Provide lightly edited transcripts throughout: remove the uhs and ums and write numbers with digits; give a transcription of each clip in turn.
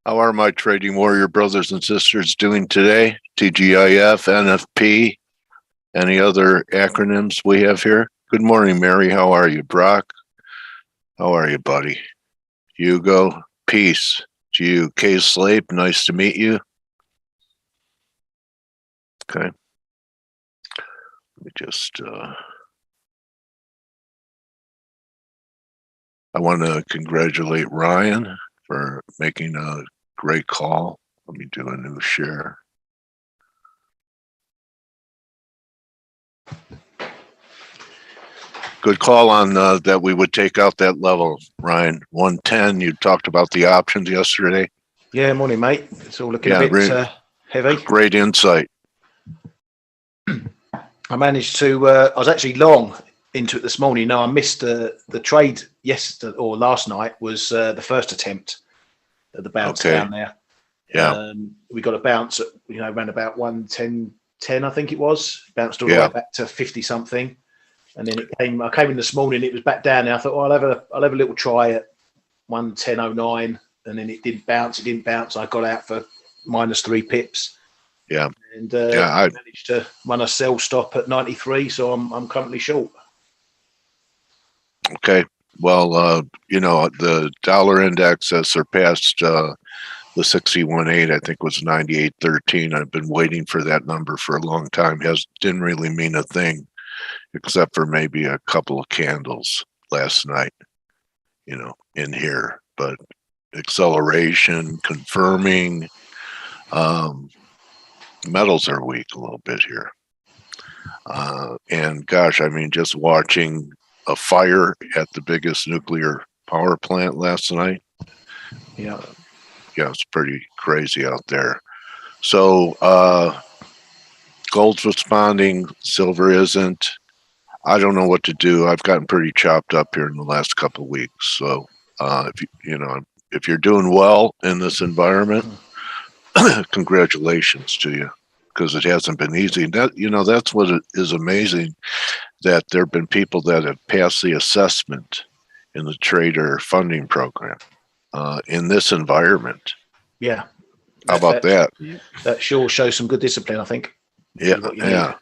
How are my trading warrior brothers and sisters doing today? TGIF, NFP, any other acronyms we have here? Good morning, Mary. How are you? Brock, how are you, buddy? Hugo, peace to you. K. Slape, nice to meet you. Okay. Let me just, I want to congratulate Ryan for making a great call. Let me do a new share. Good call on that we would take out that level, Ryan. 110, you talked about the options yesterday. Yeah, morning, mate. It's all looking a bit heavy. Great insight. I managed to, I was actually long into it this morning. No, I missed the trade yesterday or last night was the first attempt at the bounce down there. Yeah. We got a bounce at, around about 110.10, I think it was. Bounced all the way back to 50 something. And then I came in this morning, it was back down there. I thought, well, I'll have a little try at 110.09. And then it didn't bounce. I got out for -3 pips. Yeah. And I managed to run a sell stop at 93. So I'm currently short. Okay. Well, the dollar index has surpassed the 61.8, I think was 98.13. I've been waiting for that number for a long time. Didn't really mean a thing, except for maybe a couple of candles last night, in here. But acceleration, confirming, metals are weak a little bit here. And gosh, I mean, just watching a fire at the biggest nuclear power plant last night. Yeah, it's pretty crazy out there. So gold's responding, silver isn't. I don't know what to do. I've gotten pretty chopped up here in the last couple of weeks. So if you're doing well in this environment, congratulations to you, because it hasn't been easy. That's what is amazing, that there have been people that have passed the assessment in the trader funding program in this environment. Yeah. How about that? That sure shows some good discipline, I think. Yeah.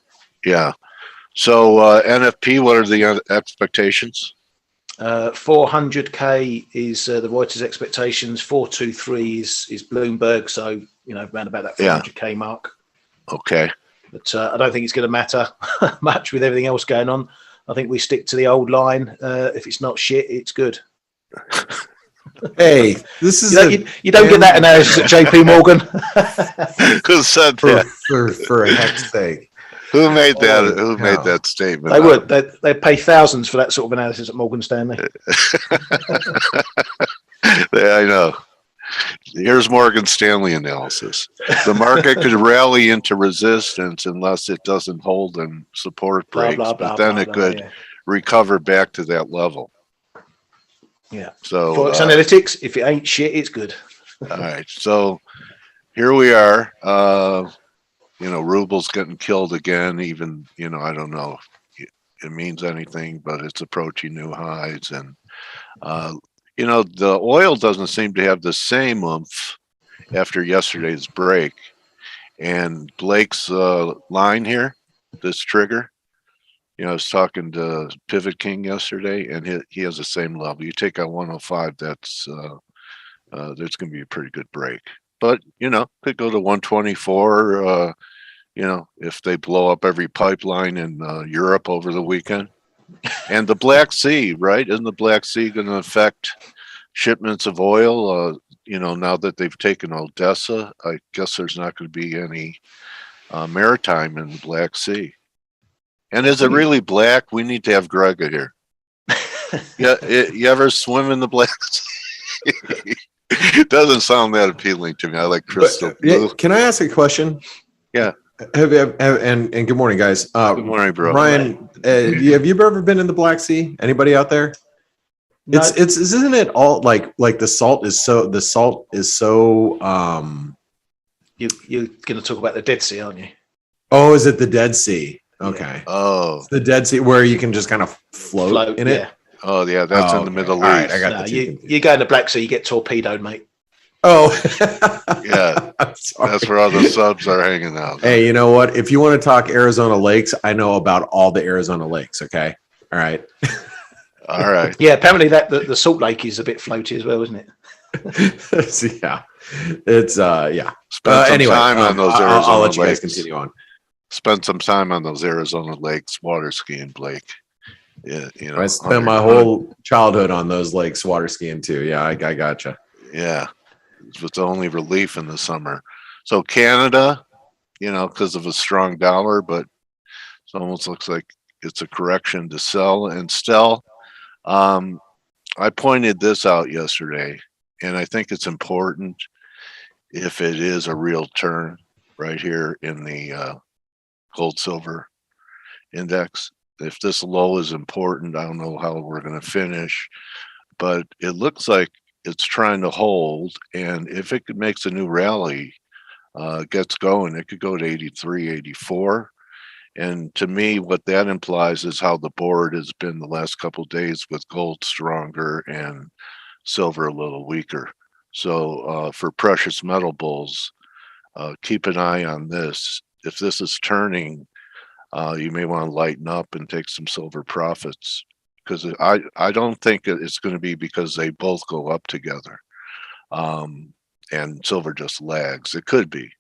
So NFP, what are the expectations? 400K is the Reuters expectations. 423 is Bloomberg. So, around about that 400K mark. Okay. But I don't think it's going to matter much with everything else going on. I think we stick to the old line. If it's not shit, it's good. Hey, this is you don't get that analysis at JP Morgan. Who said that? For a heck's sake. Who made that? Who made that statement? They would. They pay thousands for that sort of analysis at Morgan Stanley. I know. Here's Morgan Stanley analysis. The market could rally into resistance unless it doesn't hold and support breaks, but then it could recover back to that level. Yeah. So ForexAnalytix, if it ain't shit, it's good. All right. So here we are. Ruble's getting killed again. Even, I don't know if it means anything, but it's approaching new highs. And, the oil doesn't seem to have the same oomph after yesterday's break. And Blake's line here, this trigger, I was talking to Pivot King yesterday, and he has the same level. You take out 105, there's going to be a pretty good break. But, could go to 124, if they blow up every pipeline in Europe over the weekend. And the Black Sea, right? Isn't the Black Sea going to affect shipments of oil? Now that they've taken Odessa, I guess there's not going to be any maritime in the Black Sea. And is it really black? We need to have Grega here. Yeah, you ever swim in the Black Sea? It doesn't sound that appealing to me. I like crystal blue. Can I ask a question? Yeah. And good morning, guys. Good morning, bro. Ryan, have you ever been in the Black Sea? Anybody out there? No. Isn't it all like the salt is so You're going to talk about the Dead Sea, aren't you? Oh, is it the Dead Sea? Okay. Yeah. Oh, it's the Dead Sea where you can just kind of float in it. Oh, yeah, that's in the Middle East. Right, I got you go in the Black Sea, you get torpedoed, mate. Oh, Yeah, I'm sorry. that's where all the subs are hanging out. Hey, you know what? If you want to talk Arizona lakes, I know about all the Arizona lakes. Okay. All right. All right. Yeah, apparently that the Salt Lake is a bit floaty as well, isn't it? Yeah. It's yeah. Spend some Anyway, time on those I'll Arizona let you guys lakes. continue on. Spend some time on those Arizona lakes water skiing, Blake. Yeah, I spent my whole childhood on those lakes water skiing too. Yeah, I gotcha. Yeah, it's the only relief in the summer. So Canada, because of a strong dollar, but it almost looks like it's a correction to sell and still. I pointed this out yesterday, and I think it's important if it is a real turn right here in the gold silver index. If this low is important, I don't know how we're going to finish, but it looks like it's trying to hold. And if it makes a new rally, gets going, it could go to 83, 84. And to me, what that implies is how the board has been the last couple of days, with gold stronger and silver a little weaker. So for precious metal bulls, keep an eye on this. If this is turning, you may want to lighten up and take some silver profits, because I don't think it's going to be because they both go up together, and silver just lags. It could be,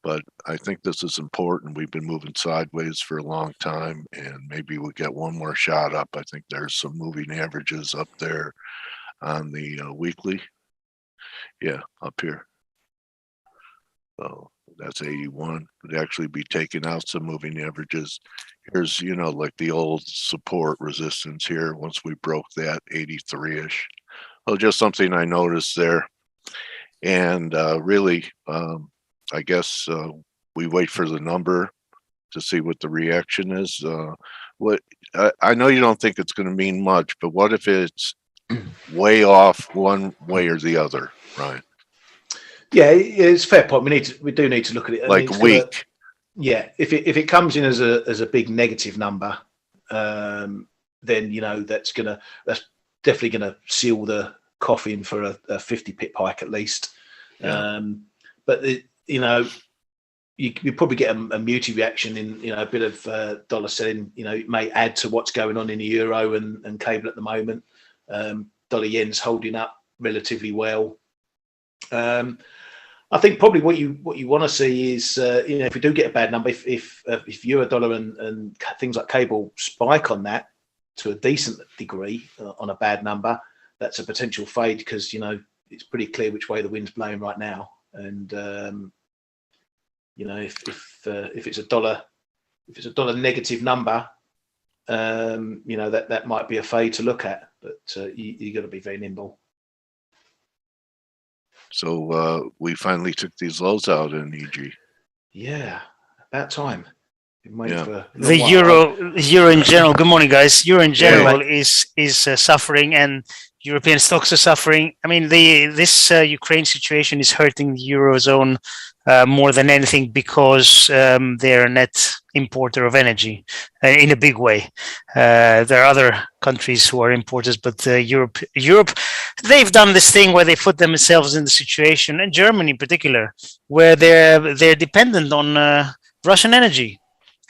but I think this is important. We've been moving sideways for a long time, and maybe we get one more shot up. I think there's some moving averages up there on the weekly. Yeah, up here. So that's 81. Would actually be taking out some moving averages. Here's, like the old support resistance here once we broke that 83-ish. Well, just something I noticed there. And really, I guess we wait for the number to see what the reaction is. What I know you don't think it's going to mean much, but what if it's way off one way or the other, Ryan? Yeah, it's a fair point. We do need to look at it. Like weak. Yeah, if it comes in as a big negative number, then that's definitely gonna seal the coffin for a 50 pip hike at least. Yeah. But you probably get a muted reaction in a bit of dollar selling. It may add to what's going on in the euro and cable at the moment. Dollar yen's holding up relatively well. I think probably what you want to see is if we do get a bad number, if euro dollar and things like cable spike on that to a decent degree on a bad number, that's a potential fade, because it's pretty clear which way the wind's blowing right now. And if it's a dollar negative number, that might be a fade to look at, but you got to be very nimble. So we finally took these lows out in EG. Yeah, about time. The euro in general. Good morning, guys. Euro in general is suffering, and European stocks are suffering. I mean, this Ukraine situation is hurting the eurozone more than anything, because they're a net importer of energy in a big way. There are other countries who are importers, but Europe, they've done this thing where they put themselves in the situation, and Germany in particular, where they're dependent on Russian energy,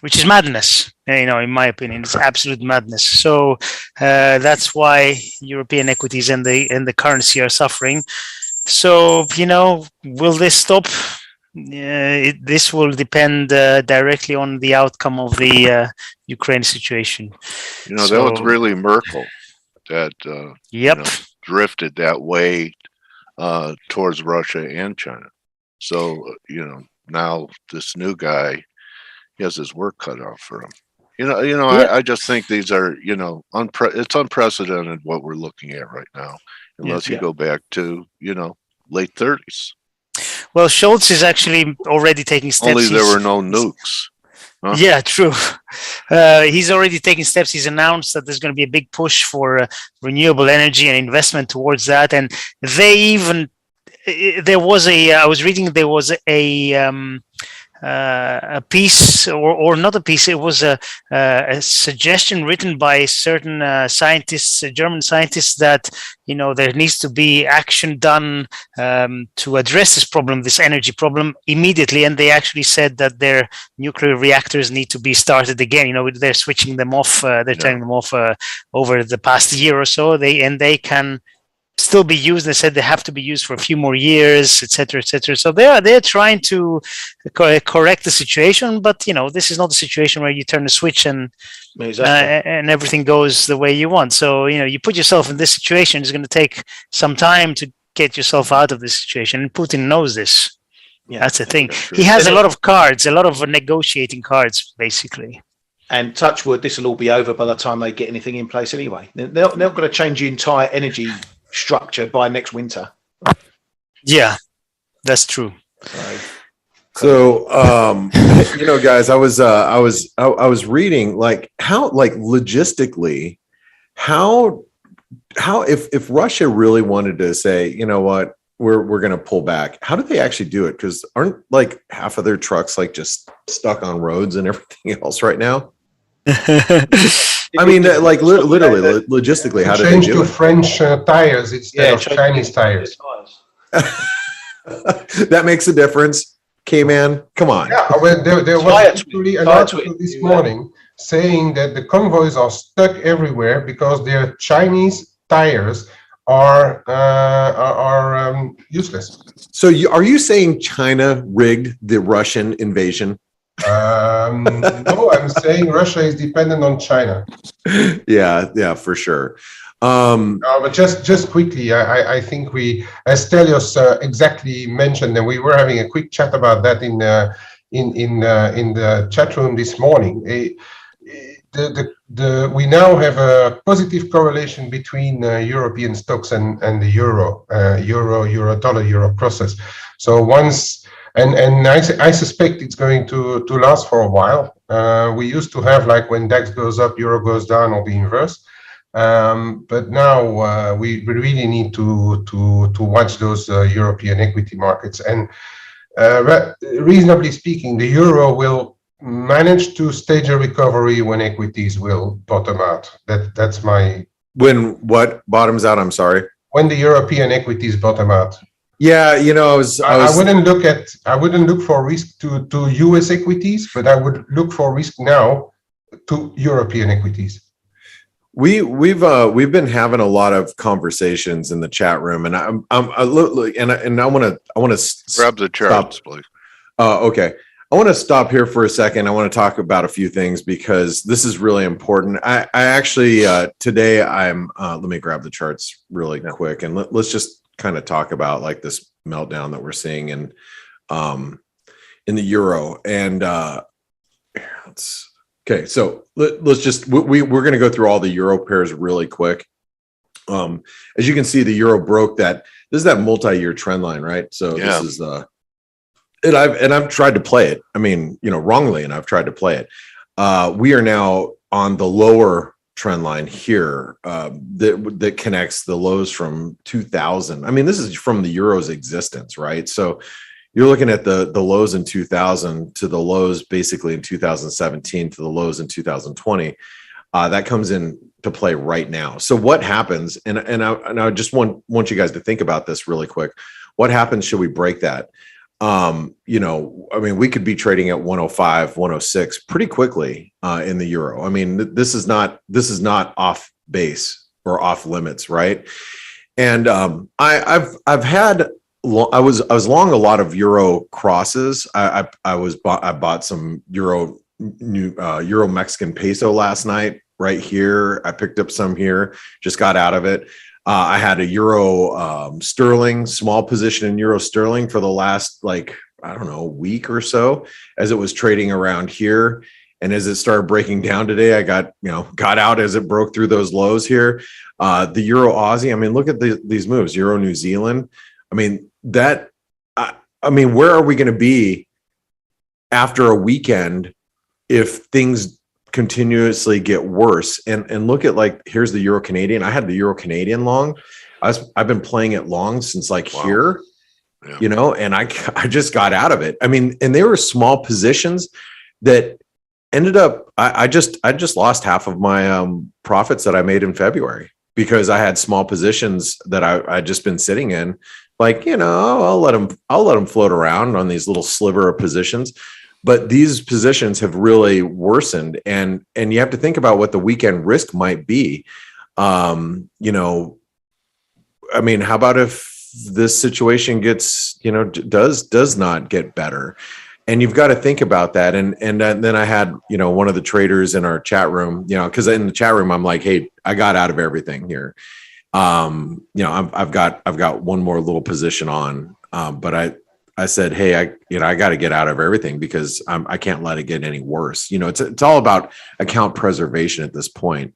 which is madness. In my opinion, it's absolute madness. So that's why European equities and the currency are suffering. So will this stop? This will depend directly on the outcome of the Ukraine situation. That was really Merkel that drifted that way towards Russia and China. So now this new guy, he has his work cut out for him. I just think these are it's unprecedented what we're looking at right now, unless you go back to late 30s. Well, Scholz is actually already taking steps. Only there were no nukes. Huh? Yeah, true. He's already taking steps. He's announced that there's going to be a big push for renewable energy and investment towards that. And I was reading there was a a piece, or not a piece. It was a suggestion written by certain scientists, German scientists, that there needs to be action done to address this problem, this energy problem, immediately. And they actually said that their nuclear reactors need to be started again. They're switching them off. They're turning them off over the past year or so. They can still be used. They said they have to be used for a few more years, etc., etc. So they're trying to correct the situation, but this is not a situation where you turn the switch and everything goes the way you want. So you put yourself in this situation. It's going to take some time to get yourself out of this situation, and Putin knows this. Yeah, that's the thing. He has a lot of cards, a lot of negotiating cards, basically. And touch wood, this will all be over by the time they get anything in place anyway. They're not going to change the entire energy structure by next winter. Yeah, that's true. So guys, I was reading how logistically, how if Russia really wanted to say, you know what, we're going to pull back, how do they actually do it? Because aren't half of their trucks just stuck on roads and everything else right now? I mean, literally, logistically, how do they do it? Change to French tires instead of Chinese tires. That makes a difference. Kman, come on. Yeah, well, there was actually an article this morning saying that the convoys are stuck everywhere because their Chinese tires are useless. So are you saying China rigged the Russian invasion? No, I'm saying Russia is dependent on China. Yeah, for sure. But just quickly, I think as Stelios exactly mentioned, and we were having a quick chat about that in the chat room this morning. We now have a positive correlation between European stocks and the euro dollar euro process. So once. And I suspect it's going to last for a while. We used to have when DAX goes up, euro goes down, or the inverse. But now we really need to watch those European equity markets. And reasonably speaking, the euro will manage to stage a recovery when equities will bottom out. That's my. When what bottoms out? I'm sorry. When the European equities bottom out. Yeah, I wouldn't look for risk to US equities, but I would look for risk now to European equities. We've been having a lot of conversations in the chat room, and I want to grab the charts, please. Okay. I want to stop here for a second. I want to talk about a few things because this is really important. I actually today let me grab the charts really quick, and let's just kind of talk about this meltdown that we're seeing in the euro. And okay, so let's just we're going to go through all the euro pairs really quick. As you can see, the euro broke that. This is that multi-year trend line, right? So this is and I've tried to play it. I mean, wrongly, and I've tried to play it. We are now on the lower trend line here that connects the lows from 2000. I mean, this is from the euro's existence, right? So you're looking at the lows in 2000 to the lows basically in 2017 to the lows in 2020. That comes in to play right now. So what happens? And I just want you guys to think about this really quick. What happens should we break that? I mean, we could be trading at 105, 106 pretty quickly in the euro. I mean, this is not off base or off limits, right? And I was long a lot of euro crosses. I bought some euro Mexican peso last night right here. I picked up some here, just got out of it. I had a euro sterling, small position in euro sterling for the last week or so as it was trading around here. And as it started breaking down today, I got out as it broke through those lows here. The euro Aussie, I mean, look at these moves, euro New Zealand. I mean, where are we going to be after a weekend if things continuously get worse? And look at here's the euro Canadian. I had the euro Canadian long. I've been playing it long since here. Yeah. you know, and I just got out of it. I mean, and they were small positions that ended up, I just lost half of my profits that I made in February because I had small positions that I'd just been sitting in. Like, you know, I'll let them float around on these little sliver of positions. But these positions have really worsened, and you have to think about what the weekend risk might be. You know, I mean, how about if this situation gets, you know, does not get better? And you've got to think about that. And then I had, you know, one of the traders in our chat room, you know, because in the chat room I'm like, hey, I got out of everything here. You know, I've got one more little position on, but I said, hey, I got to get out of everything because I can't let it get any worse. You know, it's all about account preservation at this point.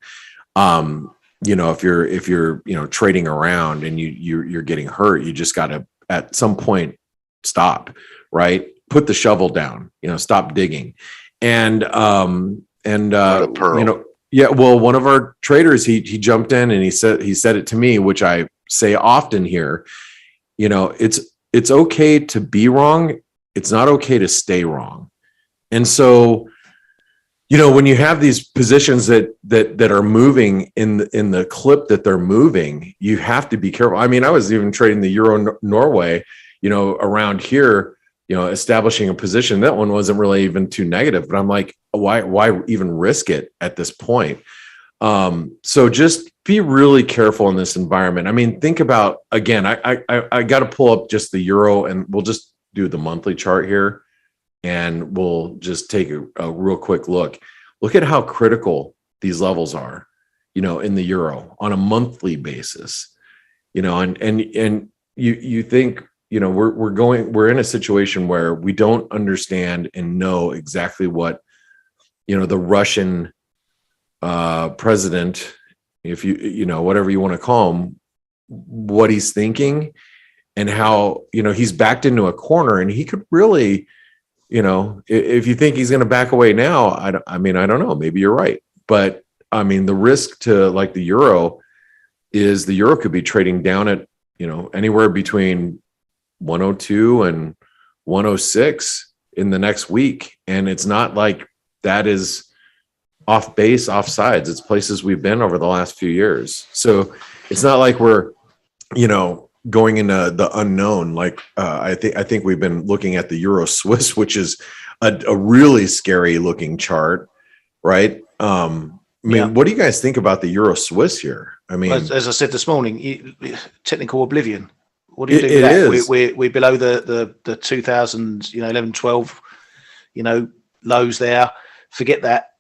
You know, if you're, you know, trading around and you're getting hurt, you just got to at some point stop, right? Put the shovel down, you know, stop digging. And you know, yeah, well, one of our traders, he jumped in and he said it to me, which I say often here, you know, it's okay to be wrong. It's not okay to stay wrong. And so, you know, when you have these positions that are moving in the clip that they're moving, you have to be careful. I mean, I was even trading the Euro Norway, you know, around here, you know, establishing a position. That one wasn't really even too negative, but I'm like, why even risk it at this point? So just be really careful in this environment. I mean, think about, again, I got to pull up just the Euro, and we'll just do the monthly chart here, and we'll just take a real quick look. Look at how critical these levels are, you know, in the Euro on a monthly basis, you know, and you think, you know, we're in a situation where we don't understand and know exactly what, you know, the Russian president, if you know, whatever you want to call him, what he's thinking and how, you know, he's backed into a corner, and he could really, you know, if you think he's going to back away now, I mean, I don't know, maybe you're right. But I mean, the risk to like the Euro is the Euro could be trading down at, you know, anywhere between 102 and 106 in the next week. And it's not like that is off base, off sides. It's places we've been over the last few years. So it's not like we're, you know, going into the unknown. Like I think we've been looking at the Euro Swiss, which is a really scary looking chart, right? I mean, what do you guys think about the Euro Swiss here? I mean, as I said this morning, technical oblivion. What do you do with that? We're below the 2000, you know, 11, 12, you know, lows there. Forget that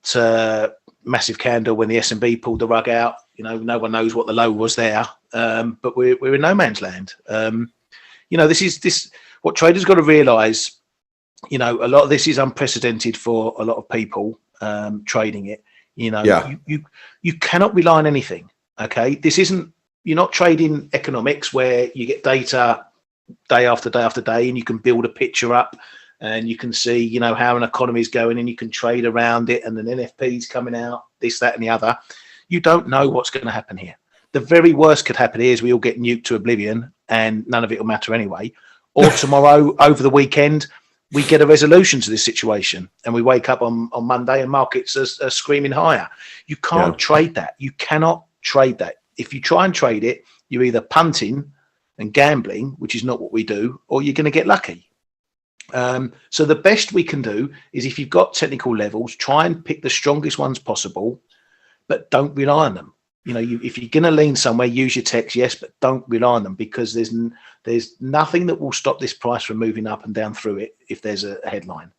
massive candle when the S&B pulled the rug out. You know, no one knows what the low was there. But we're in no man's land. You know, this what traders got to realize. You know, a lot of this is unprecedented for a lot of people trading it. You know, you cannot rely on anything. Okay, this isn't. You're not trading economics where you get data day after day after day, and you can build a picture up, and you can see, you know, how an economy is going, and you can trade around it, and then NFP's coming out, this, that, and the other. You don't know what's going to happen here. The very worst could happen here is we all get nuked to oblivion, and none of it will matter anyway. Or tomorrow, over the weekend, we get a resolution to this situation, and we wake up on Monday, and markets are screaming higher. You can't trade that. You cannot trade that. If you try and trade it, you're either punting and gambling, which is not what we do, or you're going to get lucky. So the best we can do is, if you've got technical levels, try and pick the strongest ones possible, but don't rely on them. You know, if you're going to lean somewhere, use your techs, yes, but don't rely on them, because there's nothing that will stop this price from moving up and down through it if there's a headline.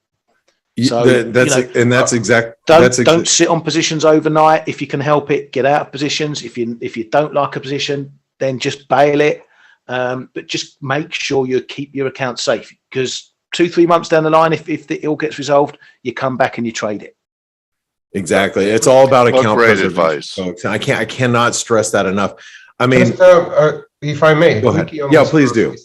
So don't sit on positions overnight. If you can help it, get out of positions. If you don't like a position, then just bail it. But just make sure you keep your account safe, because 2-3 months down the line, if it all gets resolved, you come back and you trade it. Exactly. It's all about account preservation, advice, folks. I cannot stress that enough. I mean, just, if I may, go ahead. Yeah, please do.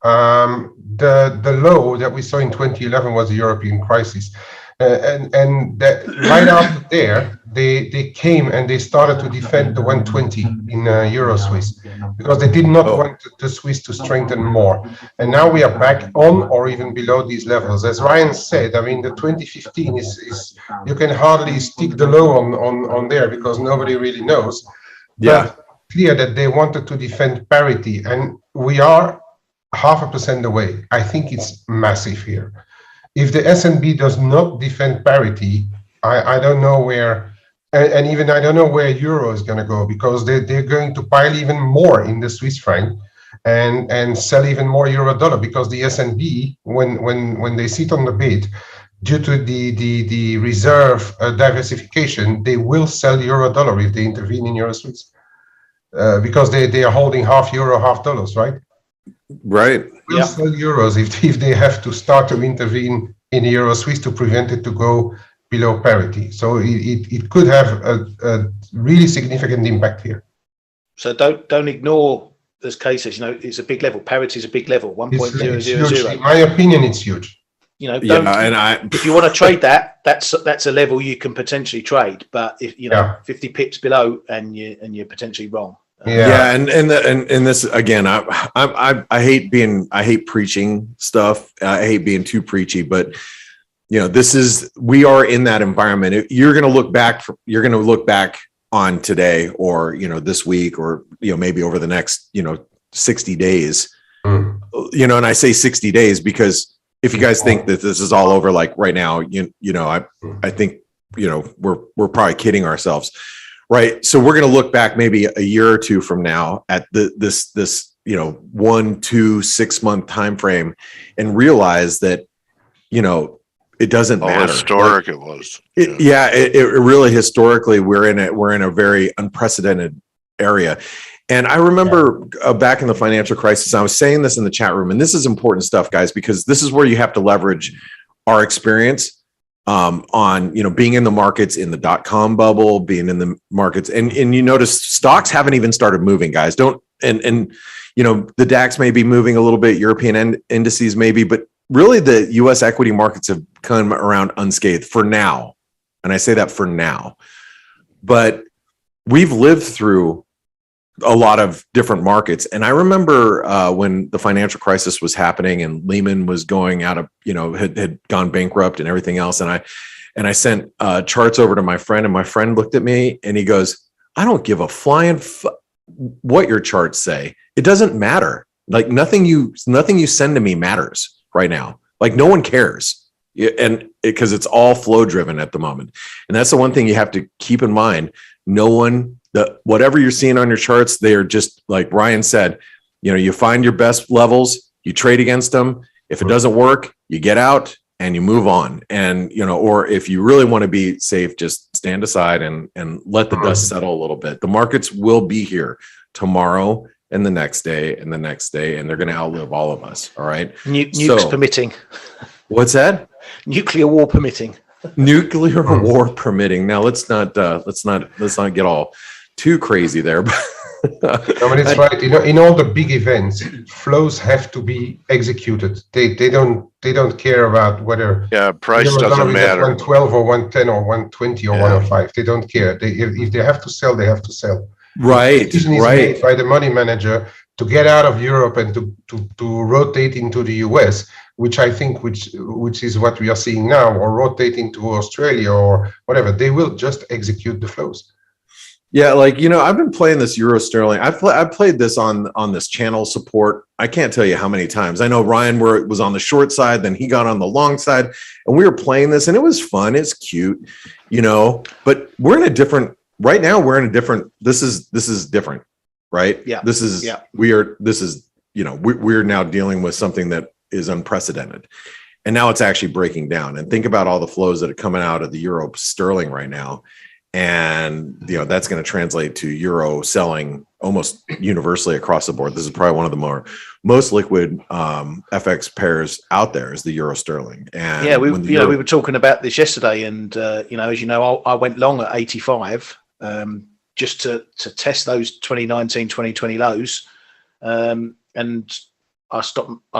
The low that we saw in 2011 was a European crisis. and that right after there, they came and they started to defend the 120 in Euro Swiss because they did not want the Swiss to strengthen more. And now we are back on or even below these levels. As Ryan said, I mean, the 2015 is you can hardly stick the low on there because nobody really knows. Yeah. But clear that they wanted to defend parity, and we are 0.5% away. I think it's massive here. If the S&P does not defend parity, I don't know where, and even I don't know where euro is going to go, because they're going to pile even more in the Swiss franc and sell even more euro dollar, because the S&P, when they sit on the bid, due to the reserve diversification, they will sell euro dollar if they intervene in euro Swiss, because they are holding half euro, half dollars, right? Right. Will sell euros if they have to start to intervene in euro Swiss to prevent it to go below parity. So it could have a really significant impact here. So don't ignore those cases. You know, it's a big level. Parity is a big level. 1.000. In my opinion, it's huge. You know, if you want to trade that, that's a level you can potentially trade. But if 50 pips below, and you're potentially wrong. And this again, I hate preaching stuff. I hate being too preachy, but we are in that environment. You're going to look back on today, or this week, or maybe over the next 60 days. And I say 60 days because if you guys think that this is all over like right now, I think we're probably kidding ourselves. Right. So we're going to look back maybe a year or two from now at this 1, 2, 6 month time frame and realize that, it doesn't matter. Historic it was. It really historically we're in a very unprecedented area. And I remember back in the financial crisis, I was saying this in the chat room, and this is important stuff, guys, because this is where you have to leverage our experience on being in the markets in the .com bubble, being in the markets, and you notice stocks haven't even started moving, guys. The DAX may be moving a little bit, European indices maybe, but really the US equity markets have come around unscathed for now. And I say that for now, but we've lived through a lot of different markets. And I remember when the financial crisis was happening and Lehman was going out of, had gone bankrupt and everything else. And I sent charts over to my friend, and my friend looked at me and he goes, I don't give a flying what your charts say. It doesn't matter. Like nothing you send to me matters right now. Like no one cares. And because it's all flow driven at the moment. And that's the one thing you have to keep in mind. Whatever you're seeing on your charts, they are just like Ryan said, you find your best levels, you trade against them. If it doesn't work, you get out and you move on. And, or if you really want to be safe, just stand aside and let the dust settle a little bit. The markets will be here tomorrow and the next day and the next day, and they're going to outlive all of us. All right. Nukes permitting. What's that? Nuclear war permitting. Nuclear war permitting. Now let's not get all too crazy there. No, but it's right. In all the big events, flows have to be executed. They don't care about whether price doesn't matter. 112 or 110 or 120 or 105. They don't care. If they have to sell, they have to sell. Right. The decision is made by the money manager to get out of Europe and to rotate into the US, which I think which is what we are seeing now, or rotate into Australia or whatever. They will just execute the flows. Yeah, I've been playing this Euro Sterling. I played this on this channel support. I can't tell you how many times. I know Ryan was on the short side, then he got on the long side, and we were playing this, and it was fun. It's cute, But we're in a different. Right now, we're in a different. This is different, right? Yeah. We're now dealing with something that is unprecedented, and now it's actually breaking down. And think about all the flows that are coming out of the Euro Sterling right now. And that's going to translate to euro selling almost universally across the board. This is probably one of the most liquid FX pairs out there is the euro sterling. And we were talking about this yesterday, and as you know, I went long at 85 just to test those 2019, 2020 lows, and I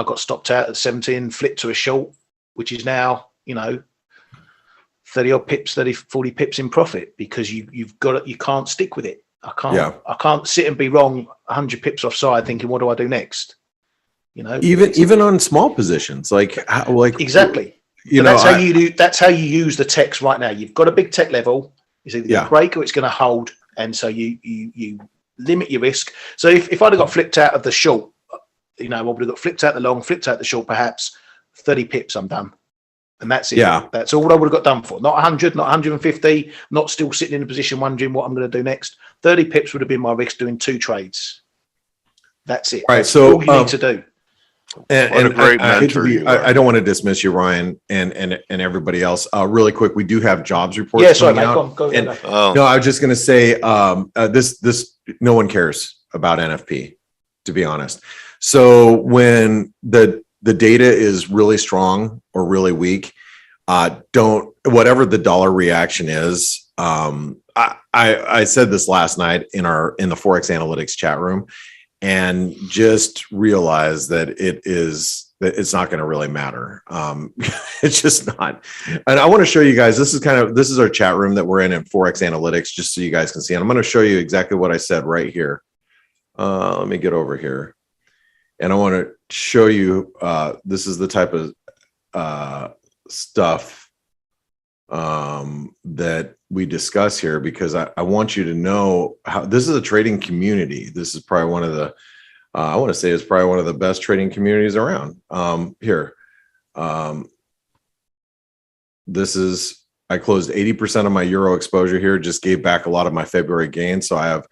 got stopped out at 70 and flipped to a short, which is now 30 odd pips, 30, 40 pips in profit because you can't stick with it. I can't sit and be wrong 100 pips offside thinking, what do I do next? You know, even on small positions, like exactly. That's how you use the text right now. You've got a big tech level. It's either going to break or it's going to hold, and so you limit your risk. So if I'd have got flipped out of the short, you know, I would have got flipped out the long, flipped out the short, perhaps 30 pips, I'm done. And that's it. Yeah. That's all I would have got done for. Not 100, not 150, not still sitting in a position wondering what I'm going to do next. 30 pips would have been my risk doing 2 trades. That's it. All right. That's so all you need to do. And a great mentor. I don't want to dismiss you, Ryan, and everybody else. Really quick, we do have jobs reports. Yeah, sorry, mate. Go. No, I was just going to say this. No one cares about NFP, to be honest. So when the data is really strong or really weak, whatever the dollar reaction is. I said this last night in the ForexAnalytix chat room, and just realize that it's not going to really matter. It's just not. And I want to show you guys, this is our chat room that we're in ForexAnalytix, just so you guys can see. And I'm going to show you exactly what I said right here. Let me get over here. And I want to show you, this is the type of stuff that we discuss here, because I want you to know how this is a trading community. This is probably one of the, I want to say it's probably one of the best trading communities around. This is, I closed 80% of my euro exposure here, just gave back a lot of my February gains. So I have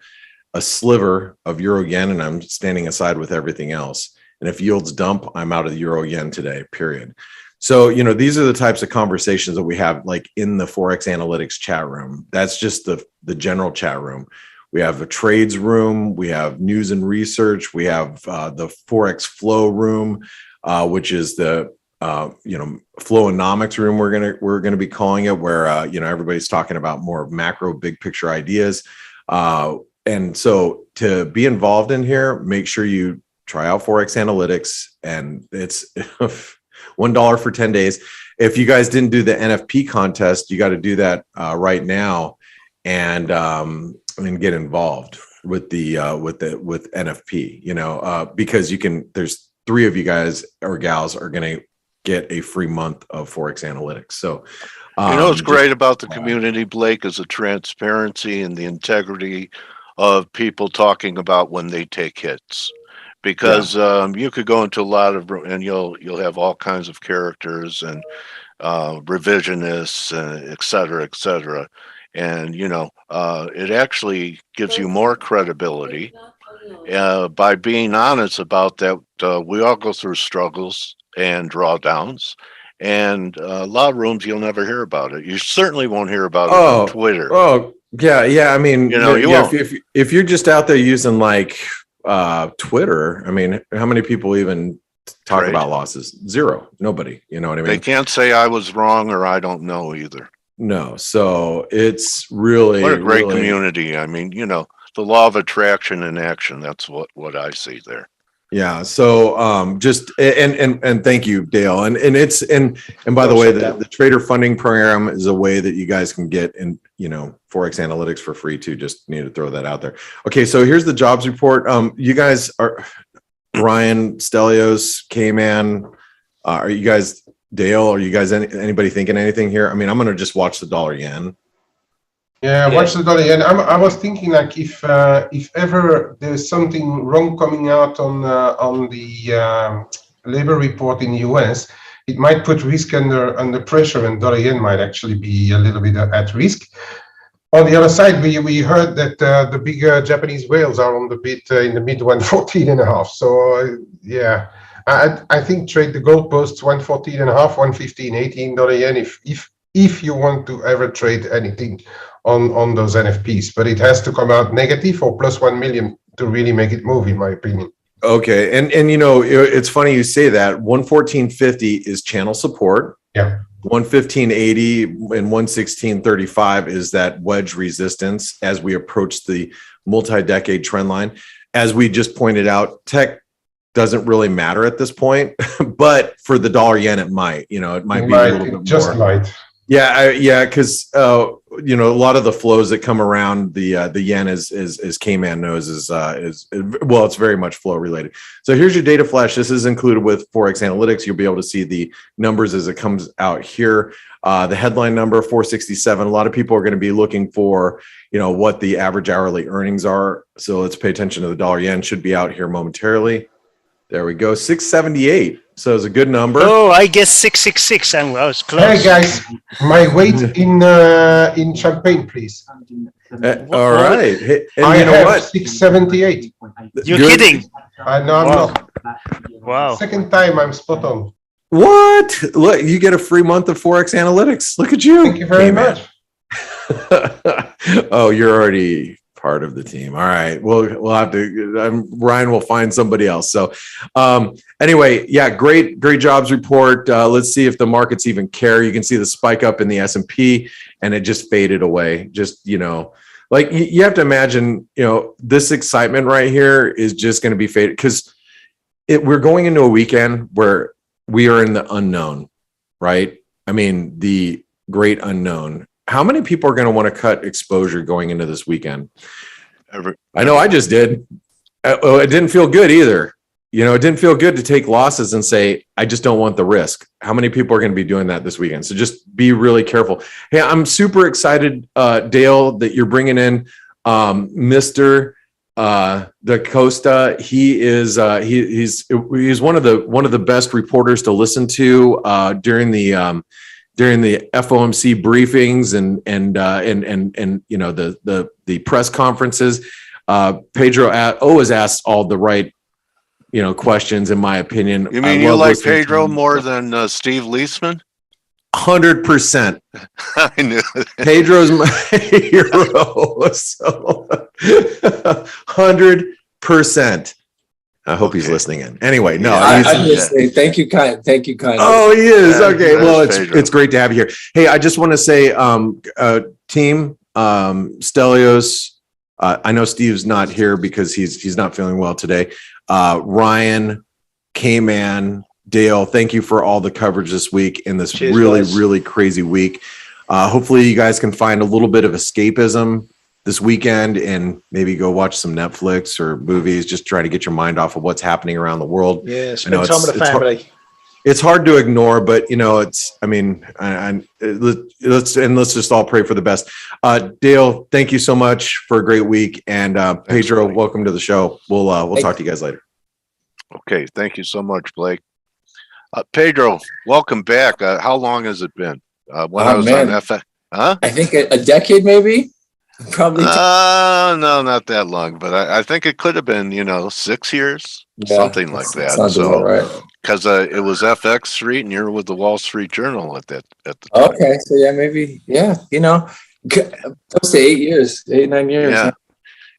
a sliver of euro yen, and I'm standing aside with everything else. And if yields dump, I'm out of the euro yen today, period. So, you know, these are the types of conversations that we have like in the ForexAnalytix chat room. That's just the general chat room. We have a trades room, we have news and research, we have the Forex flow room, which is the flowonomics room we're gonna be calling it, where everybody's talking about more macro big picture ideas. And so to be involved in here, make sure you try out ForexAnalytix, and it's $1 for 10 days. If you guys didn't do the NFP contest, you got to do that right now, and get involved with with NFP. Because there's 3 of you guys or gals are going to get a free month of ForexAnalytix. So what's great about the community, Blake, is the transparency and the integrity of people talking about when they take hits. Because you could go into a lot of, and you'll have all kinds of characters and revisionists, et cetera, and it actually gives you more credibility by being honest about that. We all go through struggles and drawdowns, and a lot of rooms you'll never hear about it. You certainly won't hear about it on Twitter. Oh, yeah. I mean, won't. If you're just out there using like Twitter, I mean, how many people even talk about losses? 0. Nobody. You know what I mean? They can't say I was wrong or I don't know either. No. So it's really what a great community. I mean, the law of attraction in action. That's what I see there. Yeah. So just and thank you, Dale. And by the way, the trader funding program is a way that you guys can get in, ForexAnalytix for free too. Just need to throw that out there. Okay, so here's the jobs report. You guys are Ryan, Stelios, Kman. Are you guys, Dale? Are you guys anybody thinking anything here? I mean, I'm gonna just watch the dollar yen. Yeah, watch the dollar yen. I was thinking, like, if ever there's something wrong coming out on the labor report in the US, it might put risk under pressure, and dollar yen might actually be a little bit at risk. On the other side, we heard that the bigger Japanese whales are on the bid in the mid 114.5. So yeah, I think trade the goalposts 114.5, 115.18 dollar yen if you want to ever trade anything on those NFPs, but it has to come out negative or plus 1 million to really make it move, in my opinion. Okay, and it's funny you say that. 114.50 is channel support. Yeah. 115.80 and 116.35 is that wedge resistance as we approach the multi-decade trend line. As we just pointed out, tech doesn't really matter at this point, but for the dollar yen, it might. It might be a little bit just more. might. Yeah, because you know, a lot of the flows that come around the yen as Kman knows is well, it's very much flow related. So here's your data flash. This is included with ForexAnalytix. You'll be able to see the numbers as it comes out here. The headline number 467. A lot of people are going to be looking for, you know, what the average hourly earnings are. So let's pay attention to the dollar yen. Should be out here momentarily. There we go, 678. So it's a good number. Oh, I guess 666, and I was close. Hey guys, my weight in champagne, please. All right. Hey, and I you know have what? 678. You're Good. kidding. I know I'm Wow. not. Wow. Second time I'm spot on. What? Look, you get a free month of ForexAnalytix. Look at you. Thank you very Kman. much. Oh, you're already part of the team. All right. We'll have to, Ryan will find somebody else. So anyway, yeah, great jobs report. Let's see if the markets even care. You can see the spike up in the S&P and it just faded away. Just, you know, like you have to imagine, you know, this excitement right here is just going to be faded because we're going into a weekend where we are in the unknown, right? I mean, the great unknown. How many people are going to want to cut exposure going into this weekend? I know I just did. It didn't feel good either. You know, it didn't feel good to take losses and say, I just don't want the risk. How many people are going to be doing that this weekend? So just be really careful. Hey, I'm super excited, Dale, that you're bringing in Mr. Da Costa. He is he's one of the best reporters to listen to during the FOMC briefings and you know the press conferences. Pedro always asks all the right, you know, questions. In my opinion, You mean you like Pedro more than Steve Leisman? 100%. I knew it. Pedro's my hero. So 100%. I hope he's listening in. Anyway, no, Yeah, I'm listening. Thank you, kind. Thank you, kind. Oh, he is. Yeah, Okay. Well, that's Pedro. it's great to have you here. Hey, I just want to say, team, Stelios, I know Steve's not here because he's not feeling well today. Ryan, Kman, Dale, thank you for all the coverage this week in this Cheers, really, guys. really crazy week. Hopefully you guys can find a little bit of escapism this weekend and maybe go watch some Netflix or movies. Just try to get your mind off of what's happening around the world. Yeah, I spend know time with the family. It's hard to ignore, but you know, I mean, let's just all pray for the best. Dale, thank you so much for a great week. And Pedro, Blake. welcome to the show. We'll talk to you guys later. Okay, thank you so much, Blake. Pedro, welcome back. How long has it been? When I was man. on F.A.C.E. Huh? I think a decade, maybe. Probably. No, not that long, but I think it could have been, 6 years, something like that. Sounds about right. Because it was FX Street, and you're with the Wall Street Journal at the time. Okay, so yeah, maybe, yeah, close to 8 years, 9 years. Yeah,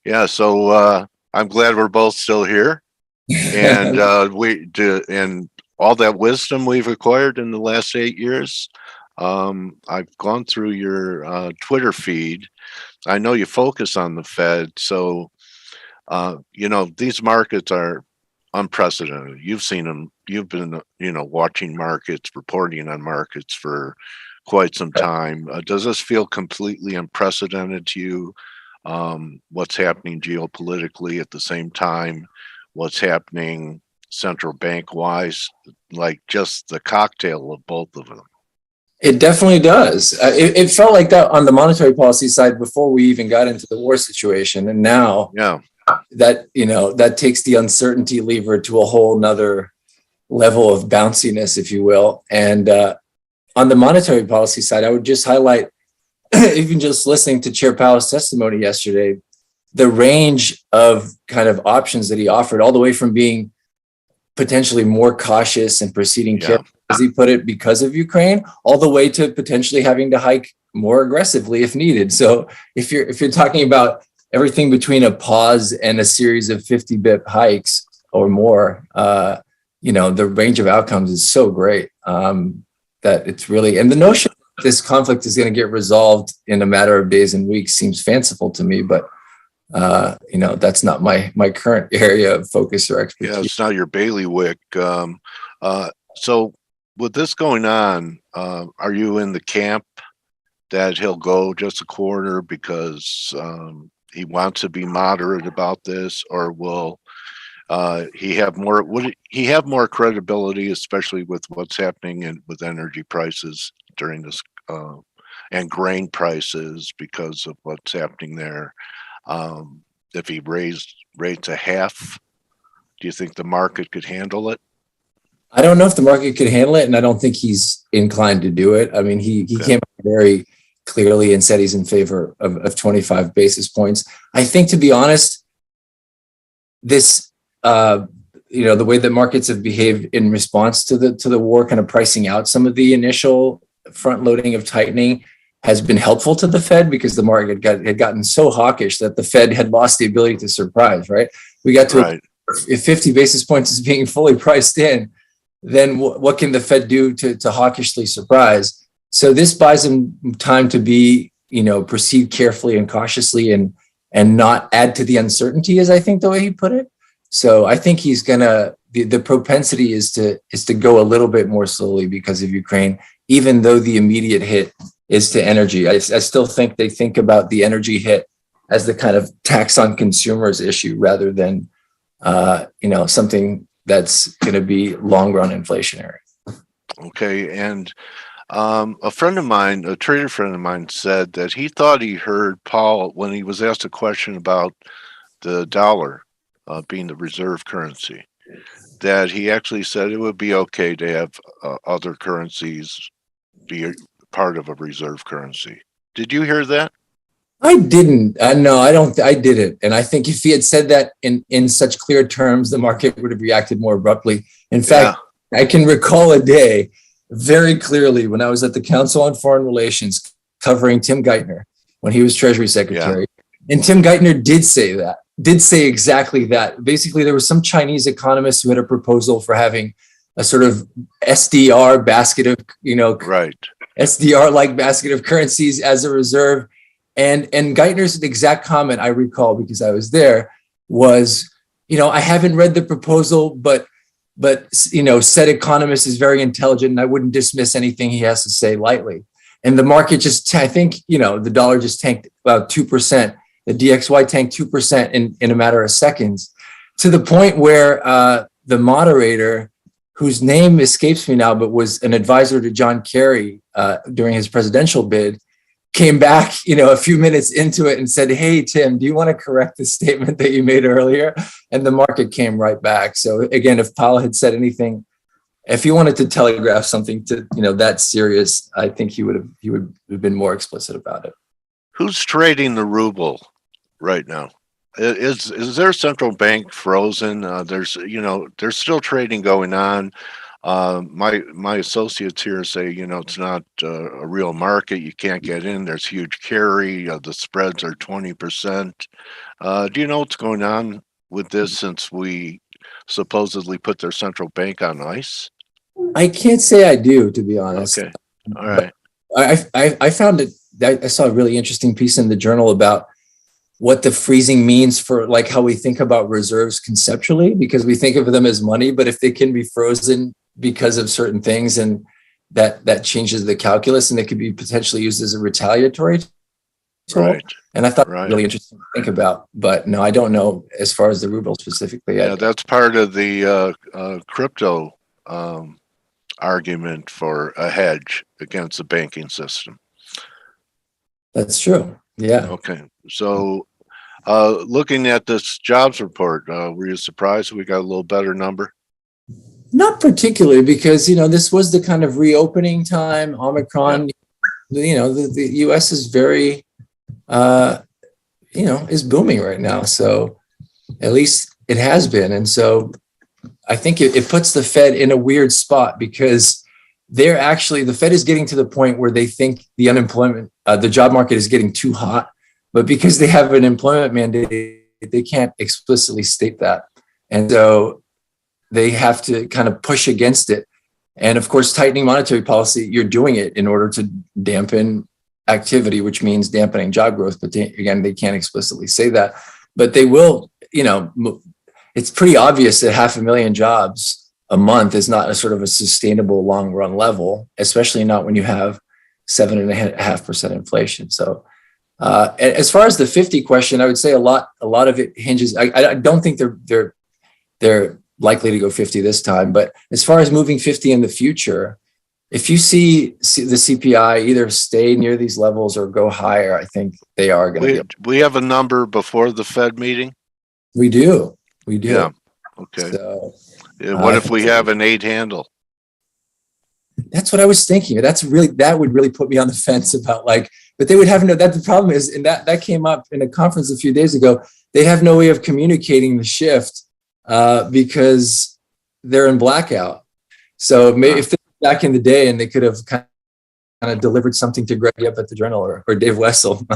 yeah. So I'm glad we're both still here, and and all that wisdom we've acquired in the last 8 years. I've gone through your Twitter feed. I know you focus on the Fed, so these markets are unprecedented. You've seen them. You've been, watching markets, reporting on markets for quite some time. Does this feel completely unprecedented to you? What's happening geopolitically at the same time? What's happening central bank wise? Like just the cocktail of both of them. It definitely does. It felt like that on the monetary policy side before we even got into the war situation. And now that takes the uncertainty lever to a whole nother level of bounciness, if you will. And on the monetary policy side, I would just highlight, even just listening to Chair Powell's testimony yesterday, the range of kind of options that he offered, all the way from being potentially more cautious and proceeding carefully, as he put it, because of Ukraine, all the way to potentially having to hike more aggressively if needed. So if you're talking about everything between a pause and a series of 50 bip hikes or more, the range of outcomes is so great that it's really, and the notion that this conflict is going to get resolved in a matter of days and weeks seems fanciful to me, but that's not my current area of focus or expertise. Yeah, it's not your bailiwick. So with this going on, are you in the camp that he'll go just a quarter because he wants to be moderate about this, or will he have more? Would he have more credibility, especially with what's happening with energy prices during this and grain prices because of what's happening there? If he raised rates a half, do you think the market could handle it? I don't know if the market could handle it, and I don't think he's inclined to do it. I mean, he came out very clearly and said he's in favor of 25 basis points. I think, to be honest, this, the way that markets have behaved in response to the war, kind of pricing out some of the initial front loading of tightening, has been helpful to the Fed, because the market had gotten so hawkish that the Fed had lost the ability to surprise, right? We got to, if 50 basis points is being fully priced in, then what can the Fed do to hawkishly surprise? So this buys them time to be, proceed carefully and cautiously and not add to the uncertainty, is I think the way he put it. So I think he's gonna, the propensity is to go a little bit more slowly because of Ukraine, even though the immediate hit is to energy. I still think they think about the energy hit as the kind of tax on consumers issue rather than, something that's going to be long run inflationary. Okay. And a friend of mine, a trader friend of mine, said that he thought he heard Paul when he was asked a question about the dollar being the reserve currency, that he actually said it would be okay to have other currencies be a part of a reserve currency. Did you hear that? I didn't. No, I don't. I didn't. And I think if he had said that in such clear terms, the market would have reacted more abruptly. In fact, I can recall a day very clearly when I was at the Council on Foreign Relations covering Tim Geithner when he was Treasury Secretary. Yeah. And Tim Geithner did say exactly that. Basically, there was some Chinese economist who had a proposal for having a sort of SDR basket of, SDR-like basket of currencies as a reserve. And Geithner's exact comment, I recall because I was there, was, I haven't read the proposal, but said economist is very intelligent and I wouldn't dismiss anything he has to say lightly. And the market just, I think, the dollar just tanked about 2%. The DXY tanked 2% in a matter of seconds, to the point where the moderator, whose name escapes me now, but was an advisor to John Kerry during his presidential bid, came back, a few minutes into it and said, "Hey, Tim, do you want to correct the statement that you made earlier?" And the market came right back. So again, if Powell had said anything, if he wanted to telegraph something to, that serious, I think he would have been more explicit about it. Who's trading the ruble right now? Is their central bank frozen? There's still trading going on. My associates here say, it's not a real market. You can't get in. There's huge carry. The spreads are 20%. Do you know what's going on with this since we supposedly put their central bank on ice? I can't say I do, to be honest. Okay. All right. I found it. I saw a really interesting piece in the Journal about what the freezing means for like how we think about reserves conceptually, because we think of them as money, but if they can be frozen because of certain things, and that changes the calculus, and it could be potentially used as a retaliatory tool. Right. And I thought really interesting to think about, but no, I don't know as far as the ruble specifically. Yeah, that's part of the crypto argument for a hedge against the banking system. That's true. Yeah. Okay. So looking at this jobs report, were you surprised we got a little better number? Not particularly, because, this was the kind of reopening time, Omicron, the US is very, is booming right now. So at least it has been. And so I think it puts the Fed in a weird spot, because the Fed is getting to the point where they think the unemployment, the job market is getting too hot, but because they have an employment mandate, they can't explicitly state that. And so they have to kind of push against it. And of course, tightening monetary policy, you're doing it in order to dampen activity, which means dampening job growth. But again, they can't explicitly say that, but they will, it's pretty obvious that 500,000 jobs a month is not a sort of a sustainable long run level, especially not when you have 7.5% inflation. So as far as the 50 question, I would say a lot of it hinges. I don't think they're likely to go 50 this time, but as far as moving 50 in the future, if you see the CPI either stay near these levels or go higher, I think they are going to be. We have a number before the Fed meeting. We do. Yeah. Okay. So, what if we have an 8 handle? That's what I was thinking. That would really put me on the fence about but they would have that the problem is, and that came up in a conference a few days ago, they have no way of communicating the shift because they're in blackout. So maybe if they were back in the day and they could have kind of delivered something to Greg up at the Journal or Dave Wessel,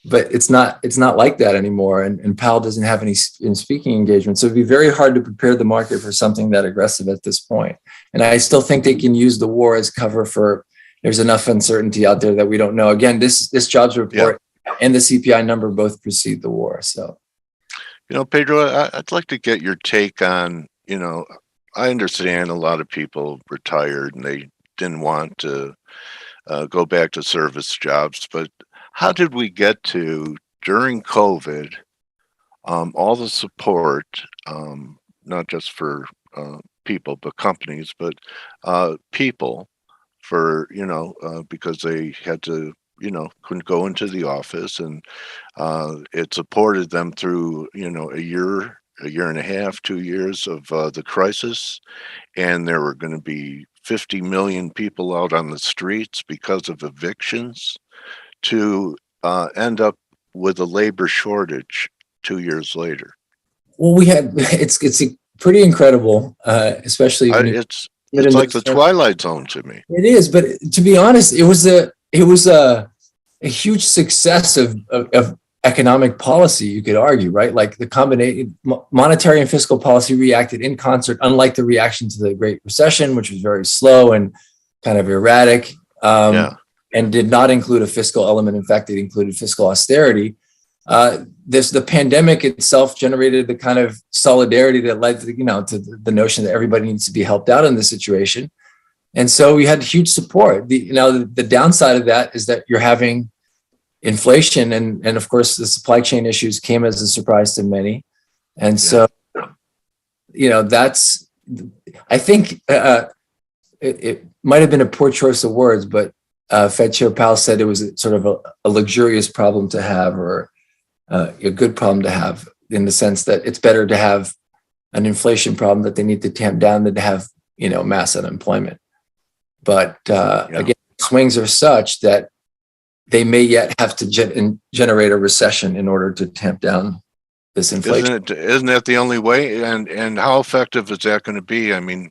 but it's not like that anymore. And Powell doesn't have any speaking engagement. So it'd be very hard to prepare the market for something that aggressive at this point. And I still think they can use the war as cover for, there's enough uncertainty out there that we don't know. Again, this jobs report and the CPI number both precede the war. So, Pedro, I'd like to get your take on, I understand a lot of people retired and they didn't want to go back to service jobs, but how did we get to, during COVID, all the support, not just for people, but companies, but people for, because they had to, couldn't go into the office, and it supported them through, a year and a half, 2 years of the crisis. And there were going to be 50 million people out on the streets because of evictions, to end up with a labor shortage 2 years later. Well, it's pretty incredible, especially it's like the Twilight Zone to me. It is, but to be honest, it was a huge success of economic policy, you could argue, right? Like the combination, monetary and fiscal policy reacted in concert, unlike the reaction to the Great Recession, which was very slow and kind of erratic. And did not include a fiscal element. In fact, it included fiscal austerity. The pandemic itself generated the kind of solidarity that led to, to the notion that everybody needs to be helped out in this situation. And so we had huge support. The downside of that is that you're having inflation, and of course the supply chain issues came as a surprise to many. And so, that's, I think it might have been a poor choice of words, but Fed Chair Powell said it was sort of a luxurious problem to have, or a good problem to have, in the sense that it's better to have an inflation problem that they need to tamp down than to have, mass unemployment. But again, swings are such that they may yet have to generate a recession in order to tamp down this inflation. Isn't that the only way? And how effective is that going to be? I mean,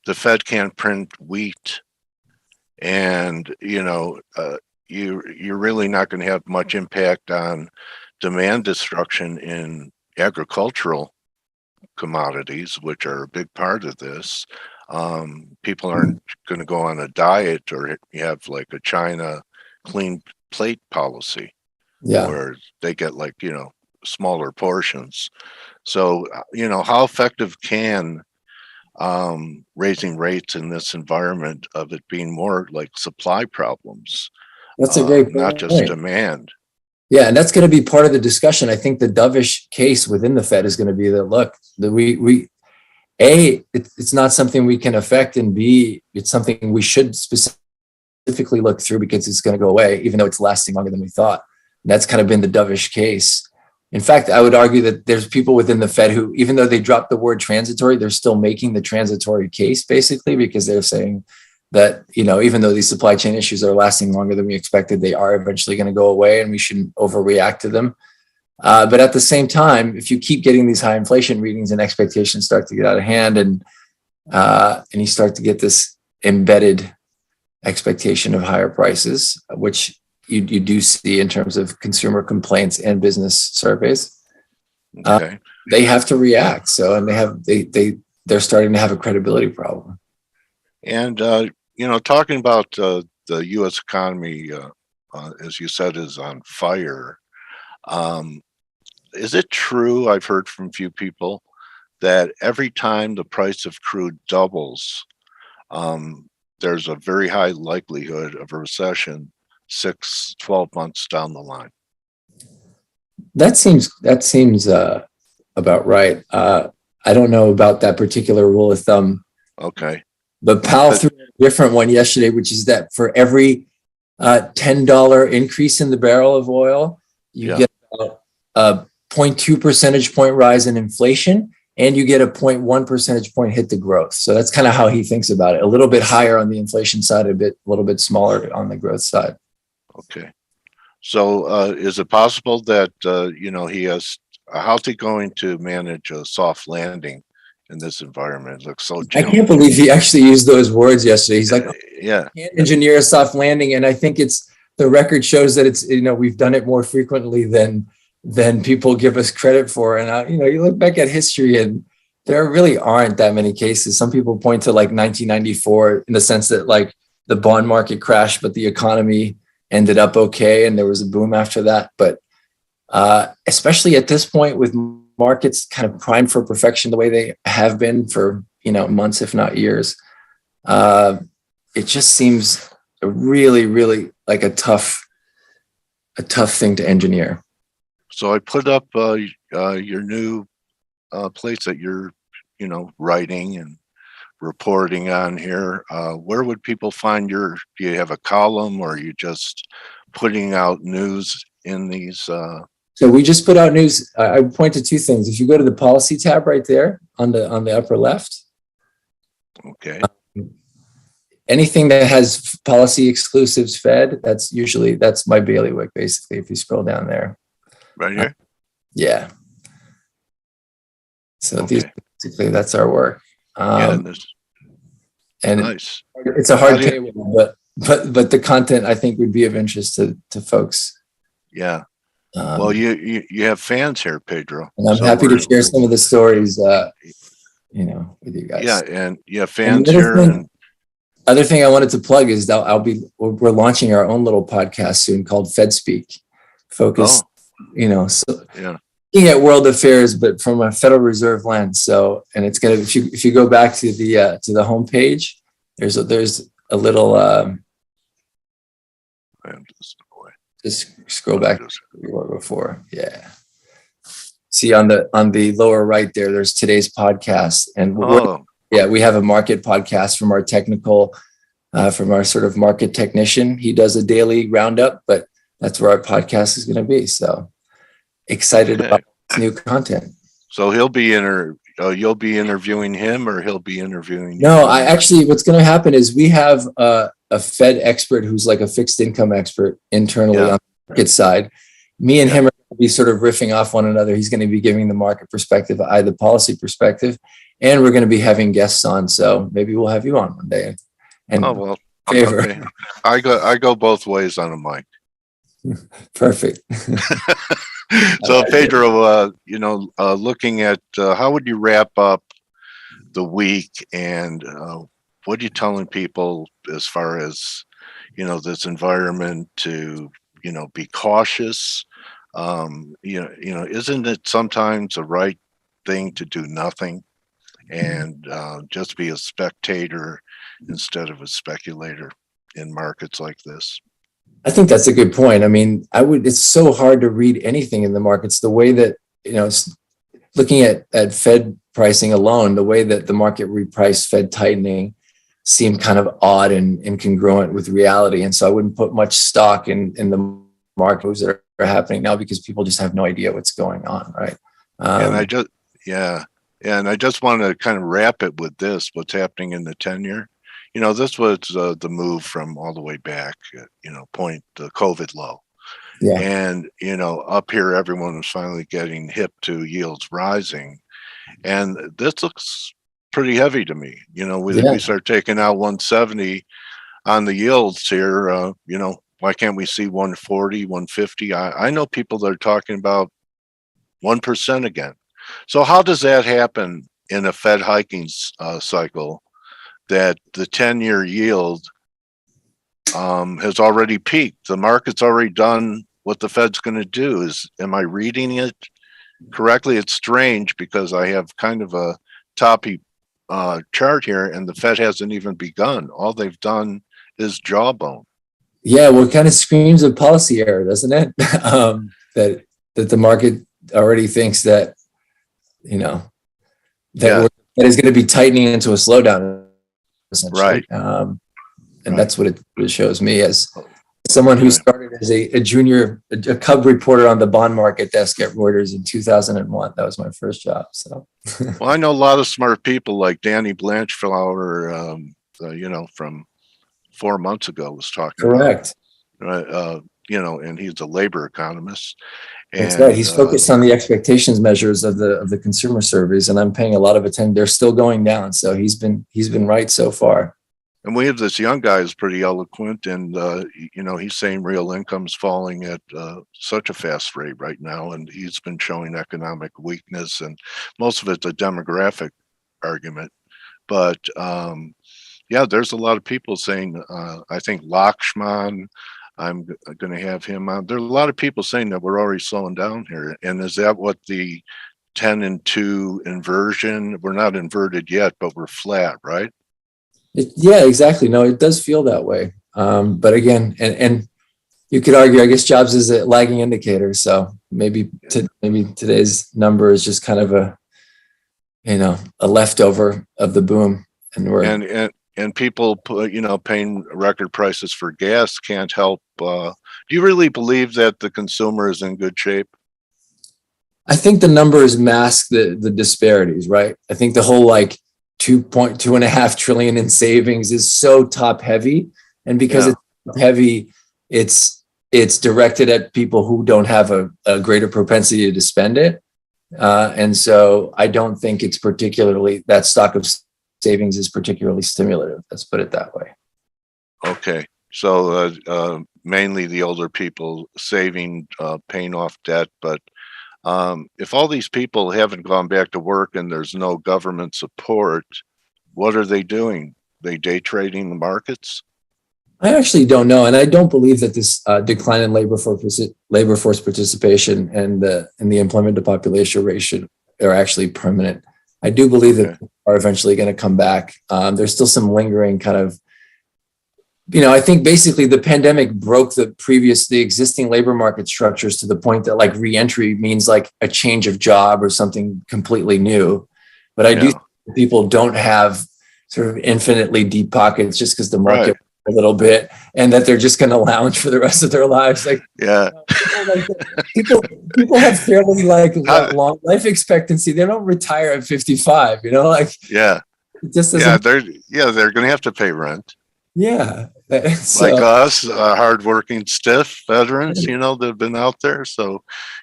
the Fed can't print wheat. And, you're really not going to have much impact on demand destruction in agricultural commodities, which are a big part of this. People aren't going to go on a diet or have like a China clean plate policy, where they get smaller portions. So, how effective can raising rates in this environment of it being more like supply problems? That's a great point. Not just demand. Yeah, and that's going to be part of the discussion. I think the dovish case within the Fed is going to be that, look, it's not something we can affect, and B, it's something we should specifically look through because it's going to go away, even though it's lasting longer than we thought. And that's kind of been the dovish case. In fact, I would argue that there's people within the Fed who, even though they dropped the word transitory, they're still making the transitory case, basically, because they're saying that, even though these supply chain issues are lasting longer than we expected, they are eventually going to go away and we shouldn't overreact to them. But at the same time, if you keep getting these high inflation readings and expectations start to get out of hand, and you start to get this embedded expectation of higher prices, which you do see in terms of consumer complaints and business surveys, they have to react. So, and they're starting to have a credibility problem. And talking about the U.S. economy, as you said, is on fire. Is it true? I've heard from a few people that every time the price of crude doubles, there's a very high likelihood of a recession 6-12 months down the line. That seems about right. I don't know about that particular rule of thumb. Okay. But Powell threw a different one yesterday, which is that for every $10 increase in the barrel of oil, you get about a 0.2 percentage point rise in inflation, and you get a 0.1 percentage point hit to growth. So that's kind of how he thinks about it. A little bit higher on the inflation side, a little bit smaller on the growth side. Okay. So is it possible that, how's he going to manage a soft landing in this environment? It looks so I can't believe he actually used those words yesterday. He's like, yeah, can't engineer a soft landing. And I think the record shows that it's, we've done it more frequently than people give us credit for. And, you look back at history and there really aren't that many cases. Some people point to like 1994 in the sense that like the bond market crashed, but the economy ended up okay. And there was a boom after that. But especially at this point with markets kind of primed for perfection the way they have been for, months, if not years, it just seems really, really like a tough thing to engineer. So I put up your new place that you're, writing and reporting on here. Where would people find do you have a column, or are you just putting out news in these? So we just put out news. I would point to two things. If you go to the policy tab right there on the upper left. Okay. Anything that has policy exclusives Fed, that's my bailiwick, basically, if you scroll down there. Right here? Yeah. So Okay. basically that's our work. And nice. It's a hard paywall, but the content I think would be of interest to folks. Yeah. Well, you have fans here, Pedro. And I'm happy to share some of the stories, with you guys. Yeah, and you have fans here. Other thing I wanted to plug is that we're launching our own little podcast soon called Fed Speak, focused, looking at world affairs, but from a Federal Reserve lens. So, and it's gonna, if you go back to the homepage, there's a little. Just scroll back to where you were before. Yeah. See on the lower right there's today's podcast, and we have a market podcast from our from our sort of market technician. He does a daily roundup, but that's where our podcast is going to be. So excited about new content. So you'll be interviewing him, or he'll be interviewing you? No, what's going to happen is we have a Fed expert who's like a fixed income expert internally on the market side. Me and him are going to be sort of riffing off one another. He's going to be giving the market perspective, I the policy perspective, and we're going to be having guests on. So maybe we'll have you on one day. And favor. Okay. I go both ways on a mic. Perfect. So Pedro, looking at how would you wrap up the week, and what are you telling people as far as this environment to be cautious? Isn't it sometimes the right thing to do nothing and just be a spectator instead of a speculator in markets like this? I think that's a good point. I mean, it's so hard to read anything in the markets. The way that, looking at Fed pricing alone, the way that the market repriced Fed tightening seemed kind of odd and incongruent with reality. And so I wouldn't put much stock in the market moves that are happening now, because people just have no idea what's going on. Right. And I just want to kind of wrap it with what's happening in the 10-year. This was the move from all the way back, the COVID low. Yeah. And, up here, everyone was finally getting hip to yields rising. And this looks pretty heavy to me. We start taking out 170 on the yields here. Why can't we see 140, 150? I know people that are talking about 1% again. So how does that happen in a Fed hiking cycle, that the 10-year yield has already peaked? The market's already done what the Fed's going to do. Am I reading it correctly, it's strange because I have kind of a toppy chart here, and the Fed hasn't even begun. All they've done is jawbone. Yeah, well, it kind of screams of policy error, doesn't it? That the market already thinks that, you know, that that is going to be tightening into a slowdown, essentially. Right. And that's what it shows me as someone who started as a junior, a cub reporter on the bond market desk at Reuters in 2001. That was my first job. So, well, I know a lot of smart people like Danny Blanchflower, you know, from 4 months ago was talking. Correct. About, you know, and he's a labor economist. That's right. He's focused on the expectations measures of the consumer surveys, and I'm paying a lot of attention. They're still going down, so he's been right so far. And we have this young guy who's pretty eloquent, and you know, he's saying real income's falling at such a fast rate right now, and he's been showing economic weakness, and most of it's a demographic argument. But yeah, there's a lot of people saying, I think Lakshman, I'm going to have him on. There are a lot of people saying that we're already slowing down here. And is that what the 10 and 2 inversion? We're not inverted yet, but we're flat, right? Yeah, exactly. No, it does feel that way. But again, and you could argue, I guess Jobs is a lagging indicator. So maybe today's number is just kind of a, you know, a leftover of the boom. And people, you know, paying record prices for gas can't help. Do you really believe that the consumer is in good shape? I think the numbers mask the disparities, right? I think the whole like 2.5 trillion in savings is so top heavy, and because it's top heavy, it's directed at people who don't have a greater propensity to spend it, and so I don't think it's particularly, that stock of savings is particularly stimulative. Let's put it that way. Okay, so mainly the older people saving, paying off debt, but if all these people haven't gone back to work and there's no government support, what are they doing? They day trading the markets? I actually don't know, and I don't believe that this decline in labor force participation and the employment to population ratio are actually permanent. I do believe that are eventually going to come back. There's still some lingering kind of, you know, I think basically the pandemic broke the existing labor market structures to the point that like reentry means like a change of job or something completely new. But I do think people don't have sort of infinitely deep pockets just because the market a little bit, and that they're just going to lounge for the rest of their lives. Like, people have fairly like long life expectancy. They don't retire at 55, you know, like, it just doesn't, they're going to have to pay rent. Yeah. So, like us, hardworking stiff veterans, you know, that have been out there. So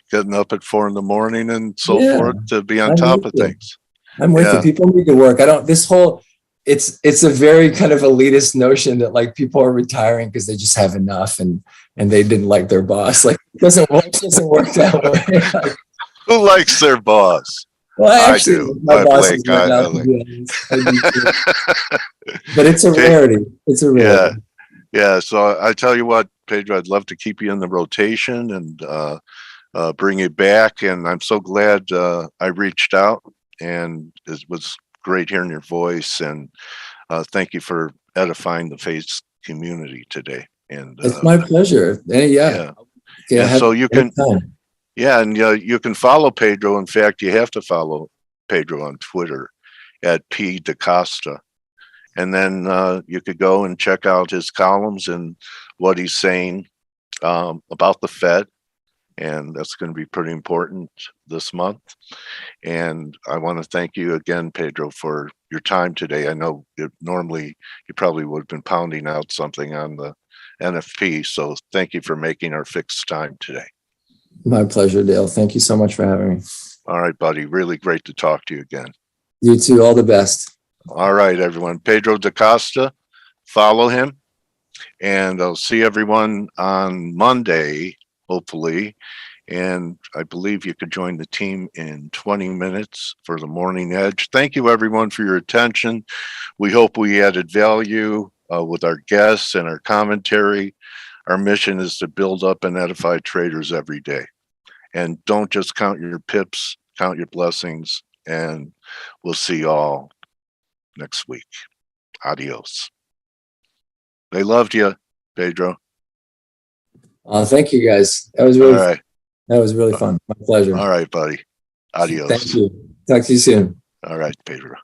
getting up at 4 a.m. and so forth to be on top of things. I'm with you. People need to work. It's a very kind of elitist notion that like people are retiring because they just have enough and they didn't like their boss. Like it doesn't work that way. Who likes their boss? Well, I do. My boss is right now, but it's a rarity. It's a rarity. Yeah. So I tell you what, Pedro, I'd love to keep you in the rotation and bring you back. And I'm so glad I reached out, and it was great hearing your voice. And thank you for edifying the F.A.C.E community today. And it's my pleasure. And so you can. Yeah, and you can follow Pedro. In fact, you have to follow Pedro on Twitter at P. DaCosta. And then you could go and check out his columns and what he's saying about the Fed. And that's going to be pretty important this month. And I want to thank you again, Pedro, for your time today. I know normally you probably would have been pounding out something on the NFP. So thank you for making our fixed time today. My pleasure, Dale. Thank you so much for having me. All right, buddy. Really great to talk to you again. You too. All the best. All right, everyone. Pedro DaCosta, follow him. And I'll see everyone on Monday, hopefully. And I believe you could join the team in 20 minutes for the Morning Edge. Thank you, everyone, for your attention. We hope we added value with our guests and our commentary. Our mission is to build up and edify traders every day. and don't just count your pips, count your blessings, and we'll see you all next week. Adios. They loved you, Pedro. Thank you guys. That was All really right. that was really fun. My pleasure. All right, buddy. Adios. Thank you. Talk to you soon. All right, Pedro.